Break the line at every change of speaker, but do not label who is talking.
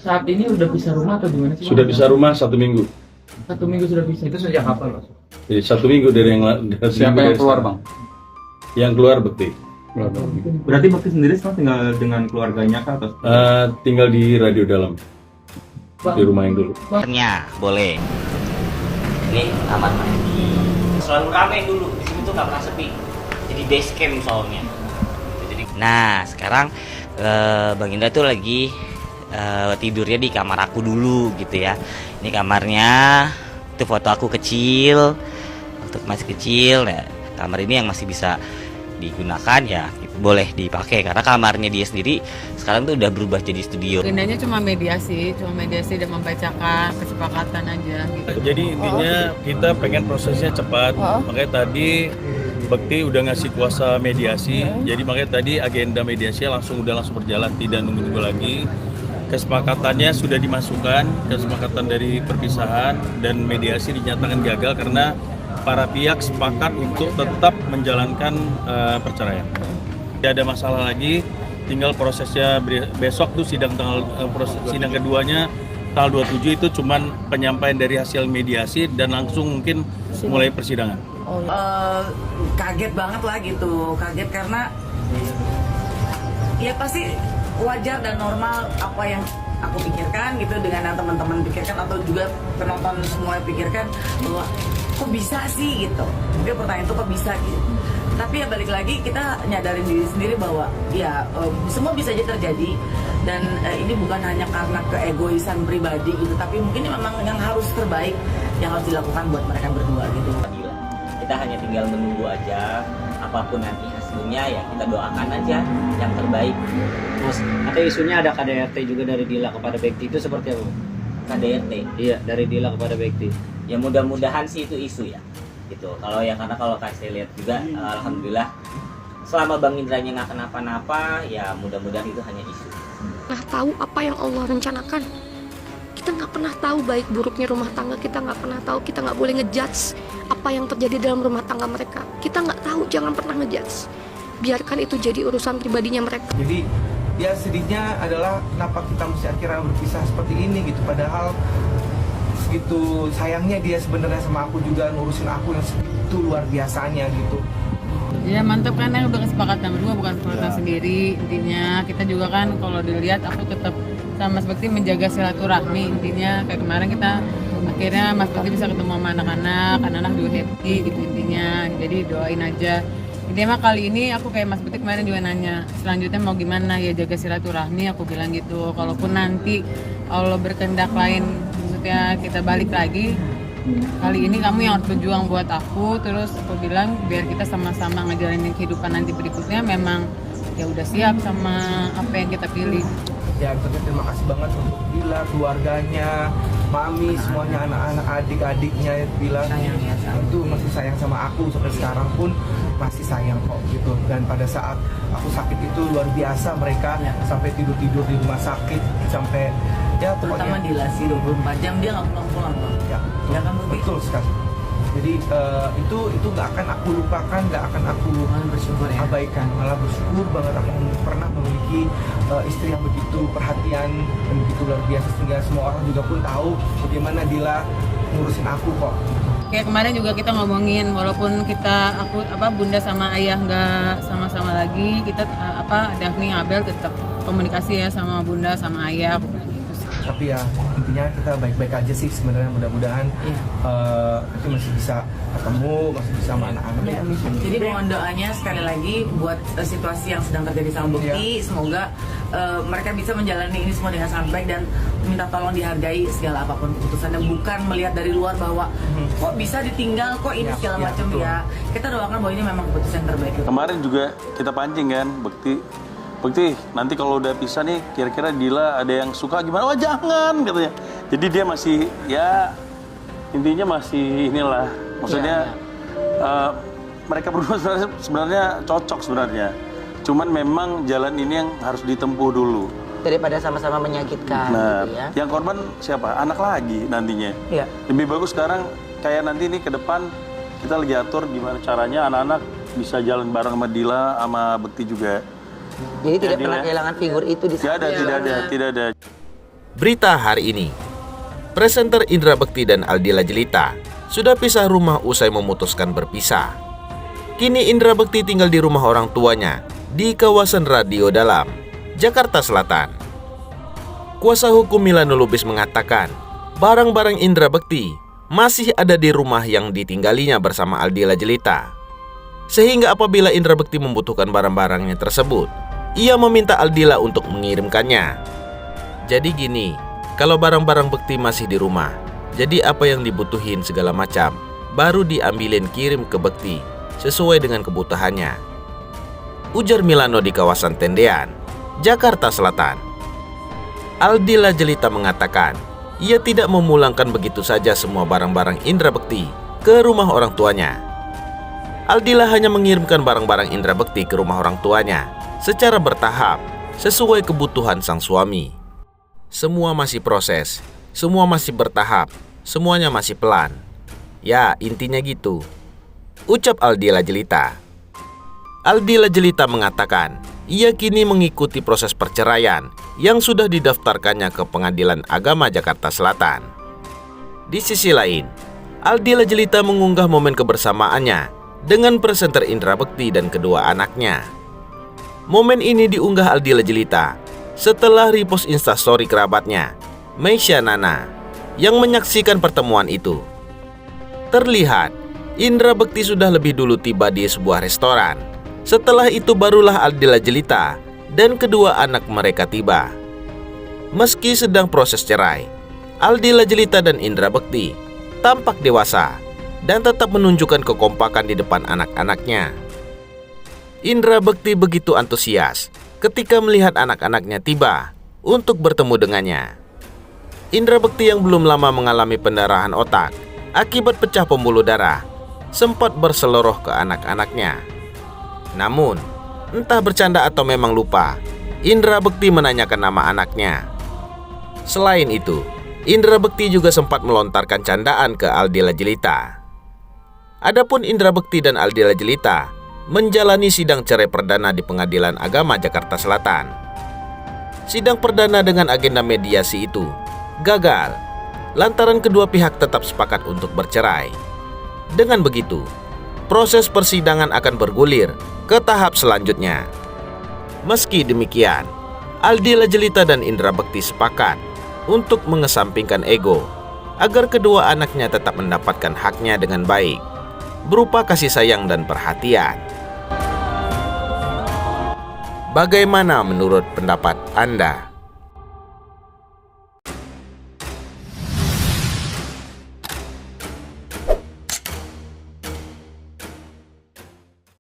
saat ini udah pisah rumah atau gimana sih?
Sudah pisah rumah 1 minggu.
1 minggu sudah pisah.
Itu sejak kapan, Mas?
Jadi 1 minggu dari yang
Siapa yang keluar, Bang?
Yang keluar Bekti.
Berarti Bekti sendiri sekarang tinggal dengan keluarganya kah atau?
Tinggal di Radio Dalam. Di rumah yang dulu.
Kamarnya boleh. Ini kamar mandi. Selalu ramai dulu. Di sini tuh nggak pernah sepi. Jadi base camp soalnya. Nah sekarang Bang Indra tuh lagi tidurnya di kamar aku dulu gitu ya. Ini kamarnya. Itu foto aku kecil. Waktu masih kecil. Nah, kamar ini yang masih bisa digunakan ya boleh dipakai karena kamarnya dia sendiri sekarang tuh udah berubah jadi studio.
Agendanya cuma mediasi dan membacakan kesepakatan aja gitu.
Jadi intinya kita pengen prosesnya cepat. Makanya tadi Bekti udah ngasih kuasa mediasi. Jadi makanya tadi agenda mediasinya langsung berjalan, tidak nunggu-nunggu lagi. Kesepakatannya sudah dimasukkan, kesepakatan dari perpisahan dan mediasi dinyatakan gagal karena para pihak sepakat untuk tetap menjalankan perceraian. Tidak ada masalah lagi, tinggal prosesnya besok tuh sidang sidang keduanya tanggal 27 itu cuman penyampaian dari hasil mediasi dan langsung mungkin mulai persidangan.
Kaget banget lah gitu, kaget karena ya pasti wajar dan normal apa yang aku pikirkan gitu dengan yang teman-teman pikirkan atau juga penonton semua pikirkan bahwa kok bisa sih gitu. Mungkin pertanyaan itu kok bisa gitu. Tapi ya balik lagi kita nyadarin diri sendiri bahwa ya semua bisa aja terjadi dan ini bukan hanya karena keegoisan pribadi gitu, tapi mungkin ini memang yang harus terbaik yang harus dilakukan buat mereka berdua gitu.
Kita hanya tinggal menunggu aja apapun nanti hasilnya ya kita doakan aja yang terbaik.
Mas, ada isunya ada KDRT juga dari Dila kepada Bekti itu seperti apa?
KDRT?
Iya, dari Dila kepada Bekti.
Ya mudah-mudahan sih itu isu ya gitu. Kalau ya karena kalau saya lihat juga alhamdulillah selama Bang Indranya nggak kenapa-napa ya mudah-mudahan itu hanya isu.
Nah, tahu apa yang Allah rencanakan. Kita nggak pernah tahu baik buruknya rumah tangga, kita nggak pernah tahu, kita nggak boleh ngejudge apa yang terjadi dalam rumah tangga mereka. Kita nggak tahu, jangan pernah ngejudge. Biarkan itu jadi urusan pribadinya mereka.
Jadi ya sedihnya adalah kenapa kita mesti akhirnya berpisah seperti ini gitu, padahal segitu sayangnya dia sebenarnya sama aku juga, ngurusin aku yang segitu luar biasanya gitu.
Ya mantap kan ya udah kesepakatan berdua, bukan kesepakatan sendiri. Intinya kita juga kan kalau dilihat aku tetap sama Mas Bekti menjaga silaturahmi. Intinya kayak kemarin kita akhirnya Mas Bekti bisa ketemu sama anak-anak juga happy gitu intinya. Jadi doain aja. Intinya kali ini aku kayak Mas Bekti kemarin juga nanya selanjutnya mau gimana, ya jaga silaturahmi aku bilang gitu. Kalaupun nanti Allah berkehendak lain maksudnya kita balik lagi, kali ini kamu yang harus berjuang buat aku. Terus aku bilang biar kita sama-sama ngejalanin kehidupan nanti berikutnya, memang ya udah siap sama apa yang kita pilih.
Ya terima kasih banget untuk Dila, keluarganya, Mami, semuanya, anak-anak, adik-adiknya bilang itu masih sayang sama aku sampai sekarang pun masih sayang kok gitu. Dan pada saat aku sakit itu luar biasa mereka sampai tidur di rumah sakit sampai ya
Terutama Dila sih 24 jam dia nggak pulang-pulang kok.
Ya kan betul sekali. Jadi itu nggak akan aku lupakan, nggak akan aku
bersyukur ya.
abaikan. Malah bersyukur banget aku pernah memiliki istri yang begitu perhatian dan begitu luar biasa sehingga semua orang juga pun tahu bagaimana Dila ngurusin aku kok.
Kayak kemarin juga kita ngomongin walaupun aku bunda sama ayah nggak sama-sama lagi, kita Daphne Abel tetap komunikasi ya sama bunda sama ayah.
Tapi ya intinya kita baik-baik aja sih sebenarnya, mudah-mudahan itu masih bisa ketemu, masih bisa sama anak-anak.
Jadi mohon doanya sekali lagi buat situasi yang sedang terjadi sama Bekti, semoga mereka bisa menjalani ini semua dengan sangat baik dan minta tolong dihargai segala apapun keputusannya, bukan melihat dari luar bahwa kok bisa ditinggal, kok ini segala macam ya. Kita doakan bahwa ini memang keputusan terbaik.
Kemarin juga kita pancing kan, Bekti, nanti kalau udah pisah nih, kira-kira Dila ada yang suka gimana? Wah jangan, katanya. Jadi dia masih, ya intinya masih inilah. Maksudnya mereka berdua sebenarnya cocok sebenarnya. Cuman memang jalan ini yang harus ditempuh dulu.
Daripada sama-sama menyakitkan.
Nah,
gitu ya.
yang korban siapa? Anak lagi nantinya.
Iya.
Lebih bagus sekarang kayak nanti nih ke depan kita lagi atur gimana caranya anak-anak bisa jalan bareng sama Dila, sama Bekti juga.
Jadi tidak pernah kehilangan figur itu di sana.
Tidak ada.
Berita hari ini, presenter Indra Bekti dan Aldila Jelita sudah pisah rumah usai memutuskan berpisah. Kini Indra Bekti tinggal di rumah orang tuanya di kawasan Radio Dalam, Jakarta Selatan. Kuasa hukum Milano Lubis mengatakan, barang-barang Indra Bekti masih ada di rumah yang ditinggalinya bersama Aldila Jelita. Sehingga apabila Indra Bekti membutuhkan barang-barangnya tersebut, ia meminta Aldila untuk mengirimkannya. Jadi gini, kalau barang-barang Bekti masih di rumah, jadi apa yang dibutuhin segala macam baru diambilin kirim ke Bekti sesuai dengan kebutuhannya, ujar Milano di kawasan Tendean, Jakarta Selatan. Aldila Jelita mengatakan ia tidak memulangkan begitu saja semua barang-barang Indra Bekti ke rumah orang tuanya. Aldila hanya mengirimkan barang-barang Indra Bekti ke rumah orang tuanya secara bertahap sesuai kebutuhan sang suami. Semua masih proses, semua masih bertahap, semuanya masih pelan. Ya, intinya gitu, ucap Aldila Jelita. Aldila Jelita mengatakan ia kini mengikuti proses perceraian yang sudah didaftarkannya ke Pengadilan Agama Jakarta Selatan. Di sisi lain, Aldila Jelita mengunggah momen kebersamaannya dengan presenter Indra Bekti dan kedua anaknya. Momen ini diunggah Aldila Jelita setelah repost instastory kerabatnya, Meisya Nana, yang menyaksikan pertemuan itu. Terlihat, Indra Bekti sudah lebih dulu tiba di sebuah restoran. Setelah itu barulah Aldila Jelita dan kedua anak mereka tiba. Meski sedang proses cerai, Aldila Jelita dan Indra Bekti tampak dewasa dan tetap menunjukkan kekompakan di depan anak-anaknya. Indra Bekti begitu antusias ketika melihat anak-anaknya tiba untuk bertemu dengannya. Indra Bekti yang belum lama mengalami pendarahan otak akibat pecah pembuluh darah sempat berseloroh ke anak-anaknya. Namun, entah bercanda atau memang lupa, Indra Bekti menanyakan nama anaknya. Selain itu, Indra Bekti juga sempat melontarkan candaan ke Aldila Jelita. Adapun Indra Bekti dan Aldila Jelita menjalani sidang cerai perdana di Pengadilan Agama Jakarta Selatan. Sidang perdana dengan agenda mediasi itu gagal lantaran kedua pihak tetap sepakat untuk bercerai. Dengan begitu, proses persidangan akan bergulir ke tahap selanjutnya. Meski demikian, Aldila Jelita dan Indra Bekti sepakat untuk mengesampingkan ego agar kedua anaknya tetap mendapatkan haknya dengan baik, berupa kasih sayang dan perhatian. Bagaimana menurut pendapat Anda?